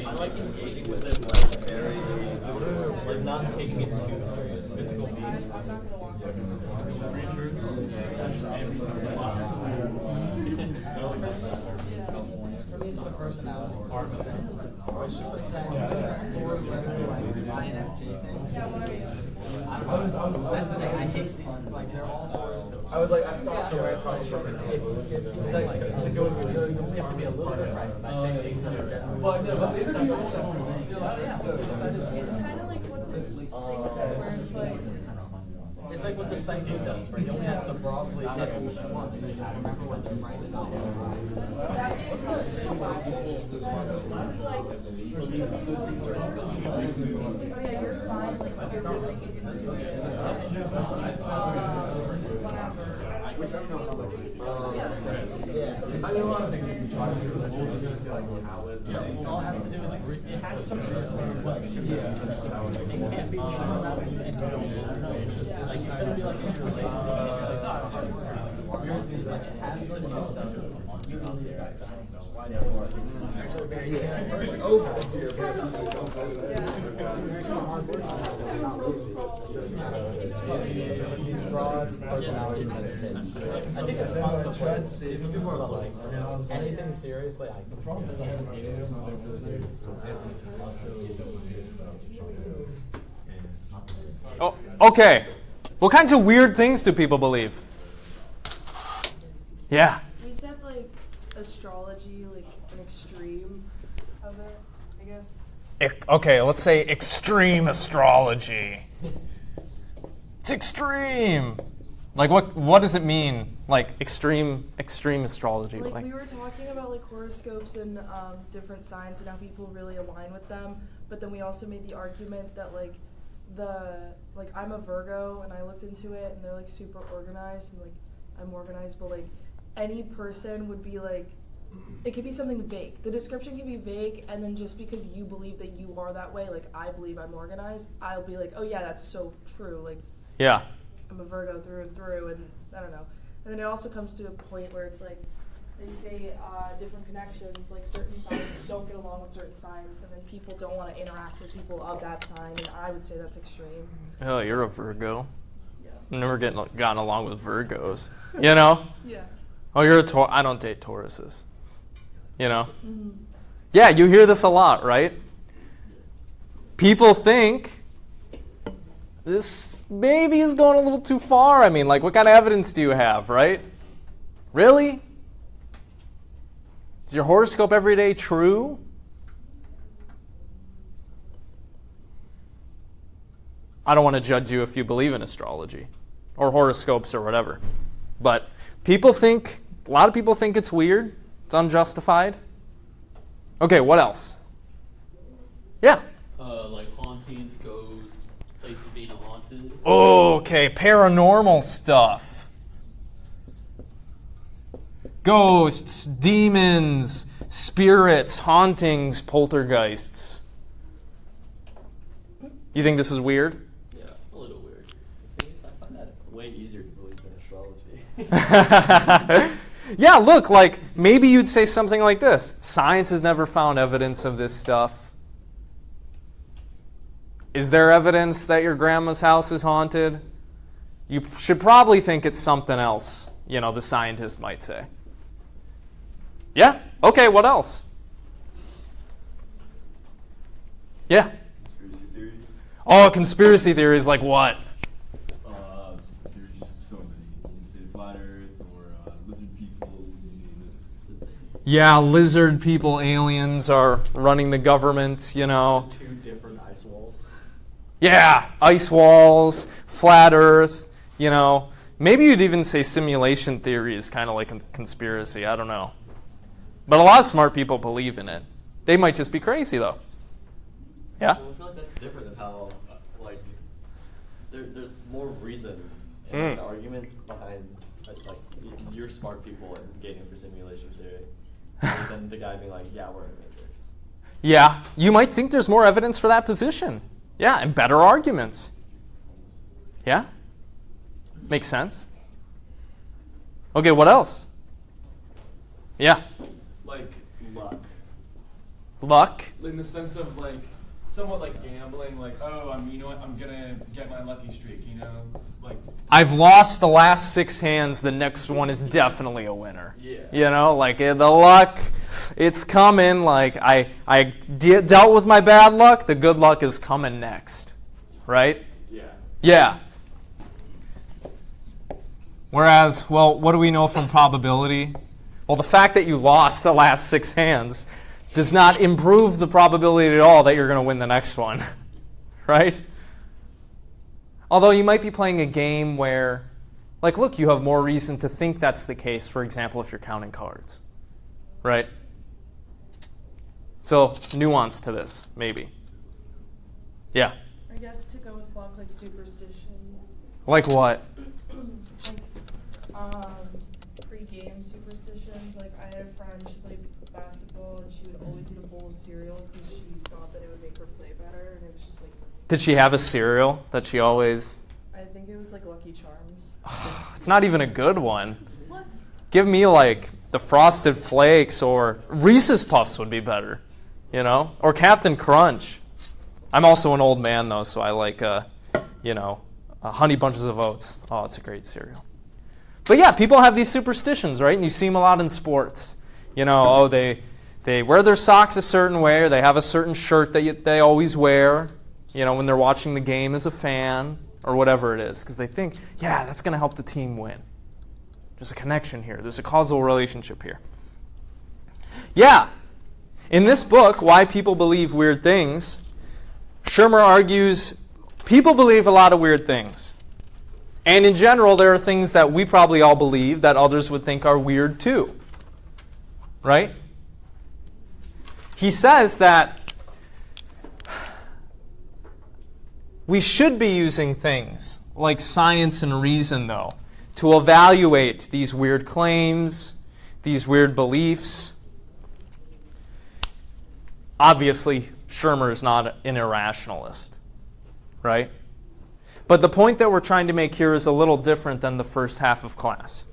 I like engaging with it, like very, like not taking it too serious. It's cool. For me, it's the personality part of it. Or it's just like that. INFJ thing. That's the thing. I hate these. Like they're all horoscopes. I stopped away probably from it. You have to be a little bit right by saying things that are generally. It's kind of like what this thing said, where it's like, It's like what the psychic does, where he only has to broadly hit it once and remember when to write it out. that makes us so biased. It's like, oh yeah, your sign, like, you're really thinking this way. I mean, a lot of things you can try to do. It all has to do with, it has to be what you do. It can't be true about you and you don't know. Like, you couldn't be like, if you're lazy, like, it has to be stuff you believe that. Why actually very broad personality hesitance. I think it's fun to play, but like anything seriously, I can. Oh, okay. What kinds of weird things do people believe? Yeah. We said like astrology, like an extreme of it, I guess. Okay, let's say extreme astrology. It's extreme. Like what does it mean? Like extreme astrology. Like we were talking about like horoscopes and different signs and how people really align with them, but then we also made the argument that like I'm a Virgo and I looked into it and they're like super organized and like I'm organized, but like any person would be like, it could be something vague. The description can be vague, and then just because you believe that you are that way, like I believe I'm organized, I'll be like, oh yeah, that's so true. Like, yeah. I'm a Virgo through and through, and I don't know. And then it also comes to a point where it's like they say different connections, like certain signs don't get along with certain signs, and then people don't want to interact with people of that sign, and I would say that's extreme. Oh, you're a Virgo. Yeah. I've never gotten along with Virgos. You know? Yeah. Oh, you're a Taurus. I don't date Tauruses. You know? Mm-hmm. Yeah, you hear this a lot, right? People think this maybe is going a little too far. I mean, like, what kind of evidence do you have, right? Really? Is your horoscope every day true? I don't want to judge you if you believe in astrology or horoscopes or whatever. But a lot of people think it's weird. It's unjustified. Okay, what else? Yeah. Like hauntings, ghosts, places being haunted. Okay, paranormal stuff. Ghosts, demons, spirits, hauntings, poltergeists. You think this is weird? Yeah, a little weird. The thing is, I find that way easier to believe than astrology. Yeah, look, like, maybe you'd say something like this. Science has never found evidence of this stuff. Is there evidence that your grandma's house is haunted? You should probably think it's something else, the scientist might say. Yeah? Okay, what else? Yeah? Conspiracy theories. Oh, conspiracy theories like what? There's so many. You can say flat Earth or lizard people. You name it. Yeah, lizard people, aliens are running the government, 2 different ice walls. Yeah, ice walls, flat Earth, Maybe you'd even say simulation theory is kind of like a conspiracy. I don't know. But a lot of smart people believe in it. They might just be crazy, though. Yeah? Well, I feel like that's different than how, there's more reason and argument behind, you're smart people advocating for simulation theory, rather than the guy being like, yeah, we're in the Matrix. Yeah, you might think there's more evidence for that position. Yeah, and better arguments. Yeah? Makes sense. Okay, what else? Yeah. Like luck. Luck? In the sense of somewhat like gambling, you know what, I'm gonna get my lucky streak, I've lost the last 6 hands, the next one is definitely a winner. Yeah. The luck, it's coming. I dealt with my bad luck, the good luck is coming next. Right? Yeah. Yeah. Whereas, what do we know from probability? Well, the fact that you lost the last 6 hands does not improve the probability at all that you're going to win the next one. Right? Although you might be playing a game where, look, you have more reason to think that's the case, for example, if you're counting cards. Right? So, nuance to this, maybe. Yeah. I guess to go with luck, like superstitions. Like what? Pre-game superstitions. Like, I had a friend, she played basketball, and she would always eat a bowl of cereal because she thought that it would make her play better, and it was just like... Did she have a cereal that she always... I think it was like Lucky Charms. It's not even a good one. What? Give me the Frosted Flakes, or Reese's Puffs would be better, or Captain Crunch. I'm also an old man though, so I like Honey Bunches of Oats. Oh, it's a great cereal. But yeah, people have these superstitions, right? And you see them a lot in sports. They wear their socks a certain way, or they have a certain shirt that they always wear, when they're watching the game as a fan, or whatever it is, because they think, yeah, that's going to help the team win. There's a connection here. There's a causal relationship here. Yeah. In this book, Why People Believe Weird Things, Shermer argues people believe a lot of weird things. And in general, there are things that we probably all believe that others would think are weird too. Right? He says that we should be using things like science and reason, though, to evaluate these weird claims, these weird beliefs. Obviously, Shermer is not an irrationalist, right? But the point that we're trying to make here is a little different than the first half of class.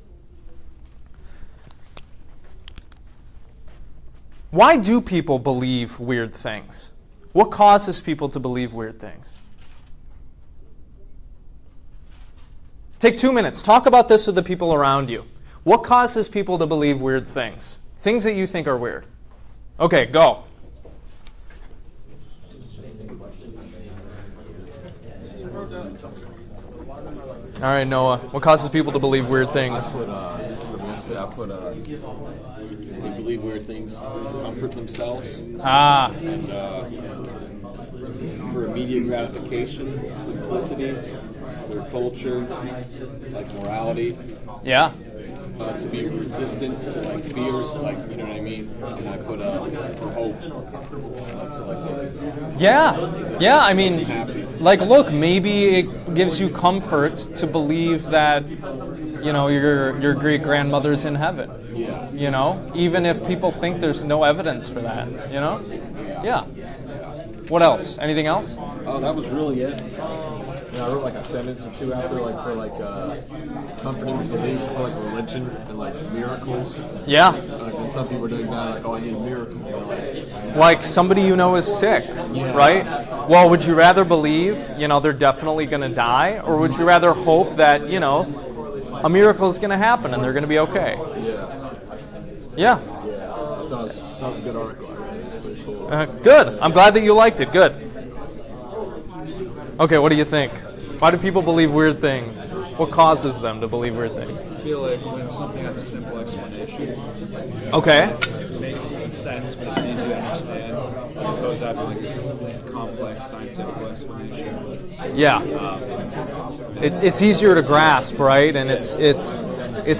Why do people believe weird things? What causes people to believe weird things? Take 2 minutes. Talk about this with the people around you. What causes people to believe weird things? Things that you think are weird. Okay, go. All right, Noah. What causes people to believe weird things? They believe weird things to comfort themselves. Ah. And for immediate gratification, simplicity, their culture, like morality. Yeah. To be resistant to like fears, like, you know what I mean? And I put for hope. Yeah, I mean, like, look, maybe it gives you comfort to believe that, you know, your great grandmother's in heaven. Yeah. You know, even if people think there's no evidence for that. You know. Yeah. What else? Anything else? Oh, that was really it. I wrote like a sentence or two after, like for like comforting beliefs, for like religion and like miracles. Yeah. Like when some people are doing that, like, oh, I need a miracle. Like somebody you know is sick, right? Well, would you rather believe, you know, they're definitely going to die, or would you rather hope that, you know, a miracle is going to happen and they're going to be okay? Yeah. Yeah. That was a good article. I read. It was pretty cool. Good. I'm glad that you liked it. Good. Okay, what do you think? Why do people believe weird things? What causes them to believe weird things? I feel like when something has a simple explanation, Okay. it makes sense, but it's easy to understand, as opposed to having like a complex scientific explanation. Yeah. It's easier to grasp, right? And it's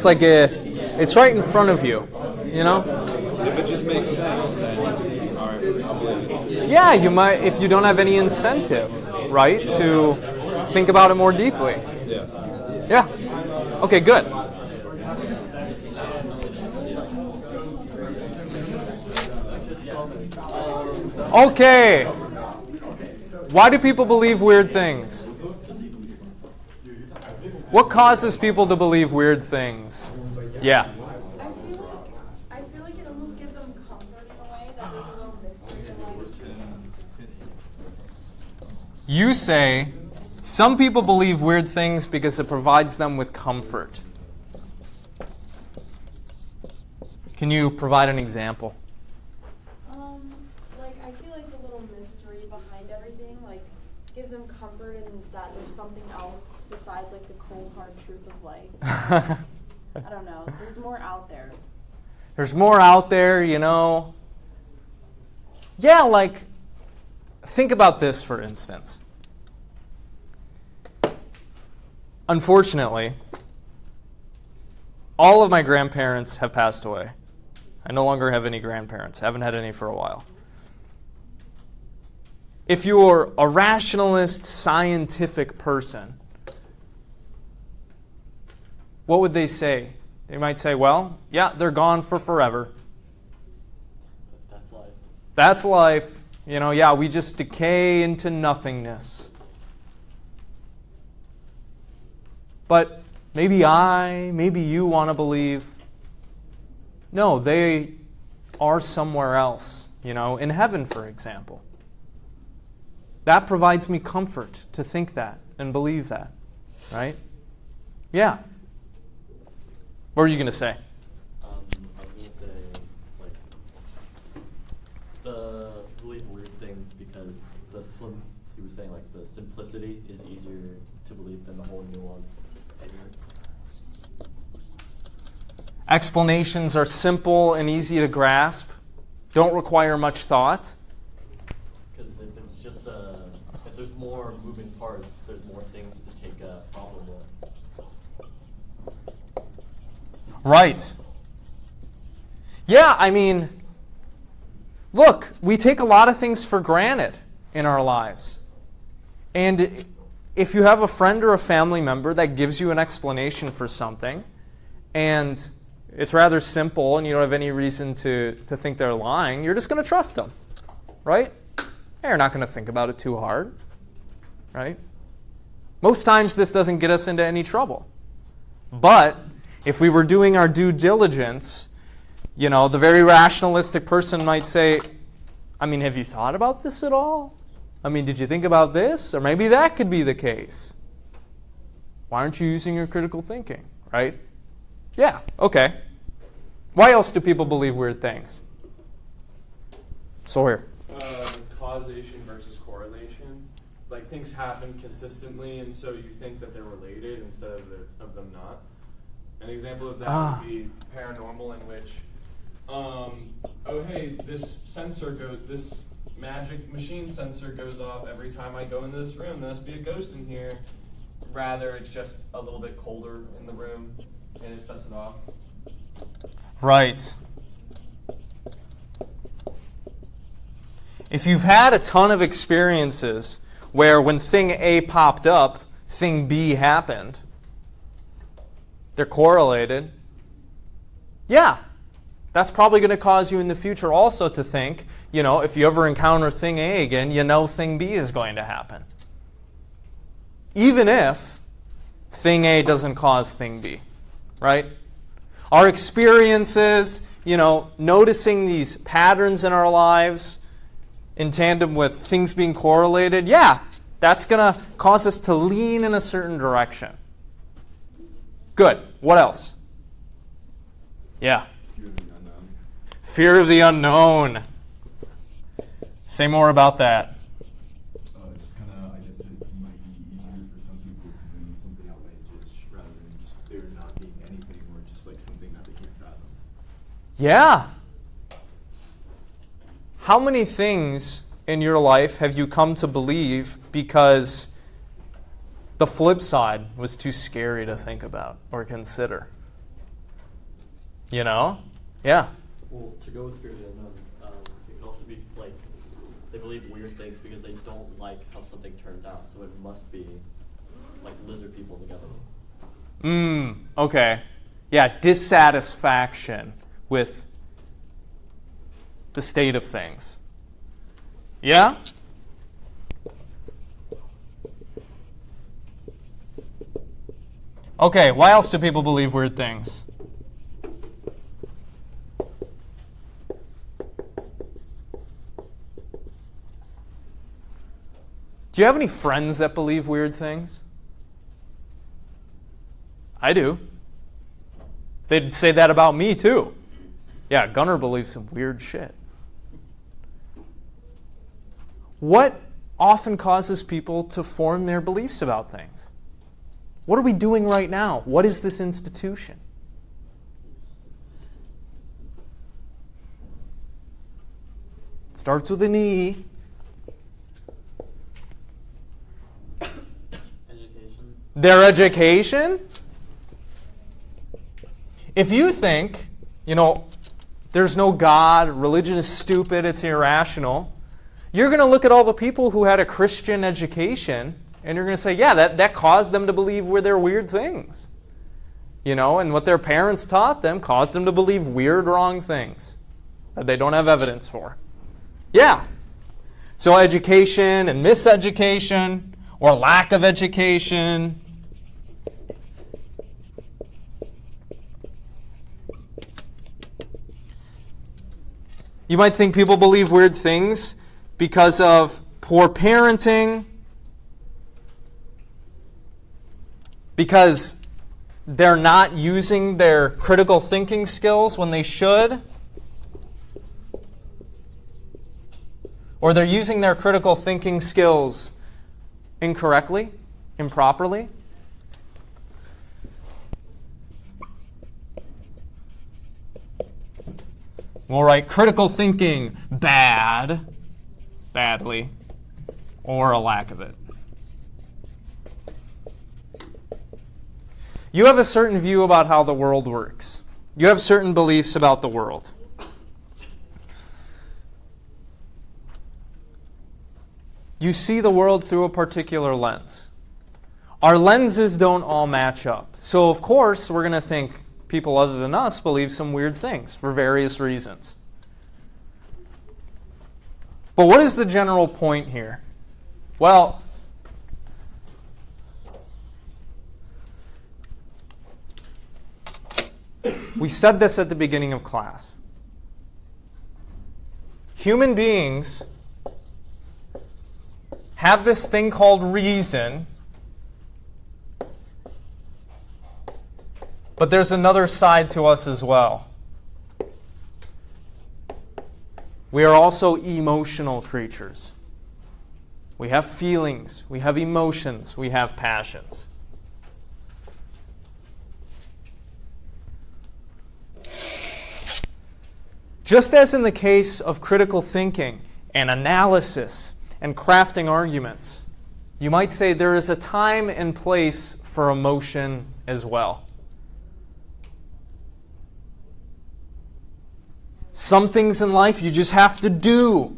like it's right in front of you, you know? If it just makes sense, then all right, I'll believe it. Yeah, you might if you don't have any incentive, right, to think about it more deeply. Yeah. Yeah. Okay, good. Okay. Why do people believe weird things? What causes people to believe weird things? Yeah. I feel like it almost gives them comfort in a way that there's a little mystery in life. You say some people believe weird things because it provides them with comfort. Can you provide an example? Like I feel like the little mystery behind everything, like, gives them comfort in that there's something else besides like the cold hard truth of life. I don't know. There's more out there. There's more out there, you know. Yeah, like, think about this, for instance. Unfortunately, all of my grandparents have passed away. I no longer have any grandparents. I haven't had any for a while. If you're a rationalist, scientific person, what would they say? They might say, well, yeah, they're gone for forever. That's life. That's life. You know, yeah, we just decay into nothingness. But maybe you want to believe, no, they are somewhere else, you know, in heaven, for example. That provides me comfort to think that and believe that, right? Yeah. What were you going to say? I was gonna say, like, the believe weird things because he was saying, like, the simplicity is easier to believe than the whole nuance. Explanations are simple and easy to grasp, don't require much thought. Because if it's just if there's more moving parts, there's more things to take a problem with. Right. Yeah, I mean, look, we take a lot of things for granted in our lives. And if you have a friend or a family member that gives you an explanation for something, and it's rather simple and you don't have any reason to think they're lying, you're just going to trust them, right? You're not going to think about it too hard, right? Most times this doesn't get us into any trouble. But if we were doing our due diligence, The very rationalistic person might say, I mean, have you thought about this at all? I mean, did you think about this? Or maybe that could be the case. Why aren't you using your critical thinking, right? Yeah, okay. Why else do people believe weird things? Sawyer. Causation versus correlation. Like things happen consistently, and so you think that they're related instead of them not. An example of that would be paranormal, in which, oh hey, this magic machine sensor goes off every time I go into this room. There must be a ghost in here. Rather, it's just a little bit colder in the room, and it sets it off. Right. If you've had a ton of experiences where when thing A popped up, thing B happened, they're correlated. Yeah, that's probably going to cause you in the future also to think, if you ever encounter thing A again, thing B is going to happen. Even if thing A doesn't cause thing B, right? Our experiences, noticing these patterns in our lives in tandem with things being correlated, yeah, that's going to cause us to lean in a certain direction. Good. What else? Yeah. Fear of the unknown. Say more about that. Just kind of, I guess it might be easier for some people to believe something outlandish rather than just there not being anything or just like something that they can't fathom. Yeah. How many things in your life have you come to believe because the flip side was too scary to think about or consider? Yeah. Well, to go with fear of the unknown, it could also be like they believe weird things because they don't like how something turned out. So it must be like lizard people together. Okay. Yeah, dissatisfaction with the state of things. Yeah? Okay, why else do people believe weird things? Do you have any friends that believe weird things? I do. They'd say that about me too. Yeah, Gunnar believes some weird shit. What often causes people to form their beliefs about things? What are we doing right now? What is this institution? It starts with an E. Education. Their education? If you think, there's no God, religion is stupid, it's irrational, you're going to look at all the people who had a Christian education and you're going to say, yeah, that caused them to believe their weird things. And what their parents taught them caused them to believe weird, wrong things that they don't have evidence for. Yeah. So education and miseducation or lack of education. You might think people believe weird things because of poor parenting, because they're not using their critical thinking skills when they should, or they're using their critical thinking skills incorrectly, improperly. We'll write critical thinking badly, or a lack of it. You have a certain view about how the world works. You have certain beliefs about the world. You see the world through a particular lens. Our lenses don't all match up. So, of course, we're going to think people other than us believe some weird things for various reasons. But what is the general point here? Well, we said this at the beginning of class. human beings have this thing called reason, but there's another side to us as well. We are also emotional creatures. We have feelings, we have emotions, we have passions. Just as in the case of critical thinking and analysis and crafting arguments, you might say there is a time and place for emotion as well. Some things in life you just have to do,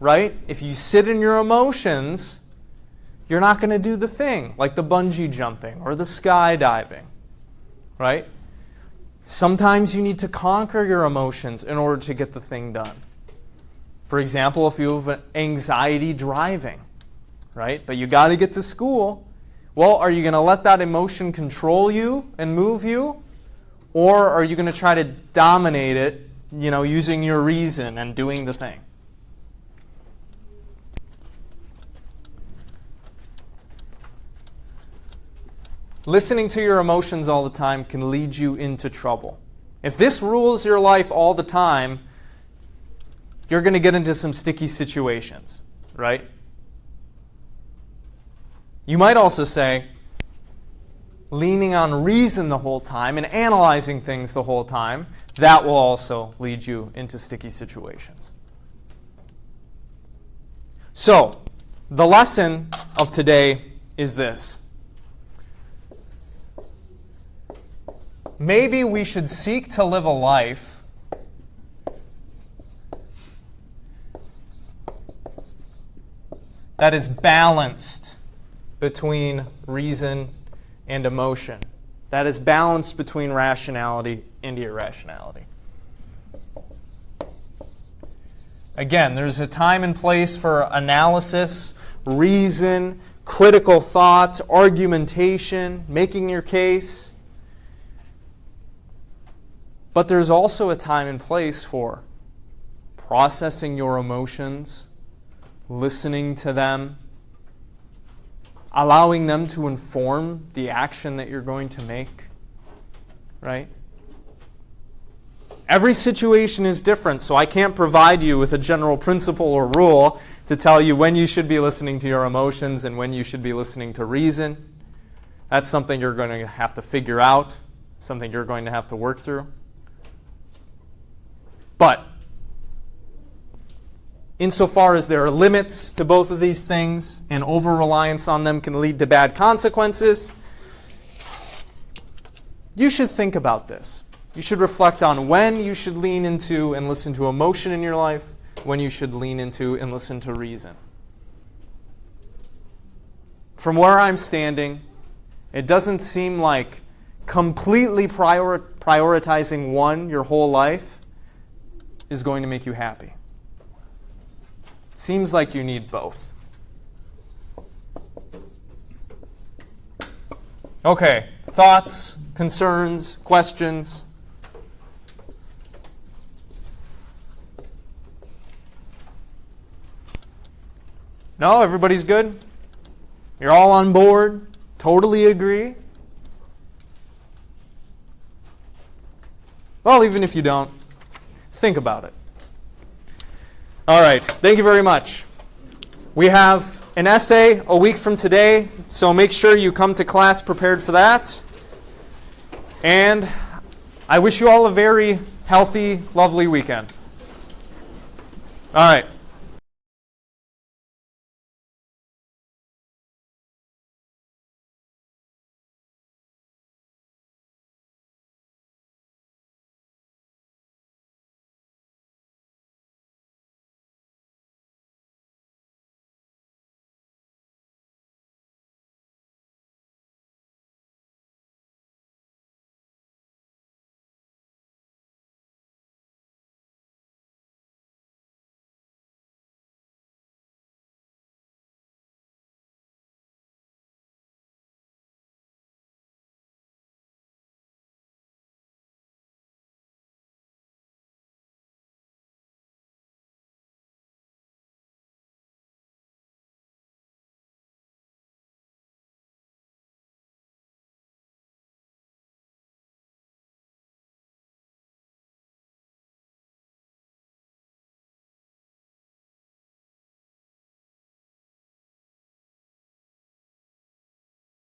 right? If you sit in your emotions, you're not going to do the thing, like the bungee jumping or the skydiving, right? Sometimes you need to conquer your emotions in order to get the thing done. For example, if you have anxiety driving, right? But you got to get to school. Well, are you going to let that emotion control you and move you? Or are you going to try to dominate it, using your reason and doing the thing? Listening to your emotions all the time can lead you into trouble. If this rules your life all the time, you're going to get into some sticky situations, right? You might also say, leaning on reason the whole time and analyzing things the whole time, that will also lead you into sticky situations. So, the lesson of today is this. Maybe we should seek to live a life that is balanced between reason and emotion. That is balanced between rationality and irrationality. Again, there's a time and place for analysis, reason, critical thought, argumentation, making your case. But there's also a time and place for processing your emotions, listening to them, allowing them to inform the action that you're going to make, right? Every situation is different, so I can't provide you with a general principle or rule to tell you when you should be listening to your emotions and when you should be listening to reason. That's something you're going to have to figure out, something you're going to have to work through. But insofar as there are limits to both of these things and over-reliance on them can lead to bad consequences, you should think about this. You should reflect on when you should lean into and listen to emotion in your life, when you should lean into and listen to reason. From where I'm standing, it doesn't seem like completely prioritizing one your whole life is going to make you happy. Seems like you need both. Okay, thoughts, concerns, questions? No, everybody's good? You're all on board? Totally agree? Well, even if you don't, think about it. All right, thank you very much. We have an essay a week from today, so make sure you come to class prepared for that. And I wish you all a very healthy, lovely weekend. All right.